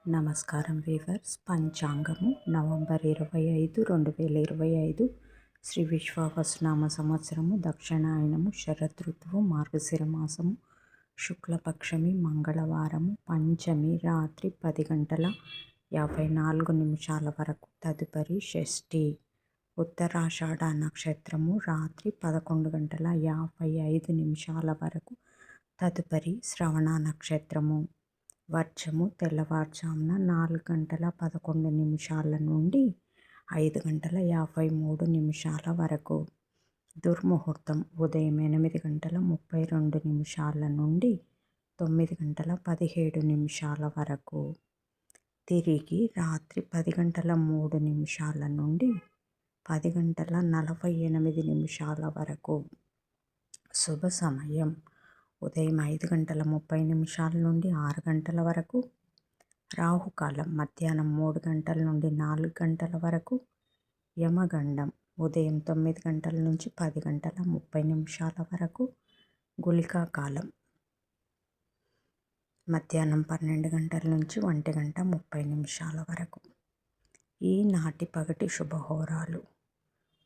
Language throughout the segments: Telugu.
నమస్కారం వీవర్స్. పంచాంగము నవంబర్ 25, 2025 శ్రీ విశ్వావసునామ సంవత్సరము, దక్షిణాయనము, శరదృతువు, మార్గశిర మాసము, శుక్లపక్షమి, మంగళవారము, పంచమి రాత్రి 10:54 వరకు, తదుపరి షష్ఠి. ఉత్తరాషాఢ నక్షత్రము రాత్రి 11:55 వరకు, తదుపరి శ్రవణ నక్షత్రము. వర్షము తెల్లవారుజామున 4:11 నుండి 5:53 వరకు. దుర్ముహూర్తం ఉదయం 8:32 నుండి 9:17 వరకు. తిరిగి రాత్రి 10:03 నుండి 10:48 వరకు. శుభ సమయం ఉదయం 5:30 నుండి 6 వరకు. రాహుకాలం మధ్యాహ్నం 3 నుండి 4 వరకు. యమగండం ఉదయం 9 నుంచి 10:30 వరకు. గుళికా కాలం మధ్యాహ్నం 12 నుంచి 1:30 వరకు. ఈనాటి పగటి శుభహోరాలు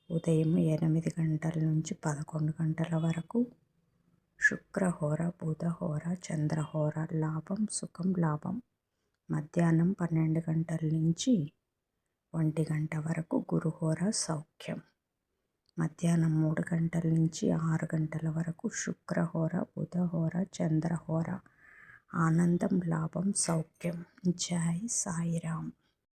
ఉదయం 8 నుంచి 11 వరకు. శుక్రహోర, బుధహోర, చంద్రహోర. లాభం సుఖం లాభం. మధ్యాహ్నం 12 నుంచి 1 వరకు. గురుహోర సౌఖ్యం. మధ్యాహ్నం 3 నుంచి 6 వరకు. శుక్రహోర, బుధహోర, చంద్రహోర. ఆనందం, లాభం, సౌఖ్యం. జై సాయిరామ్.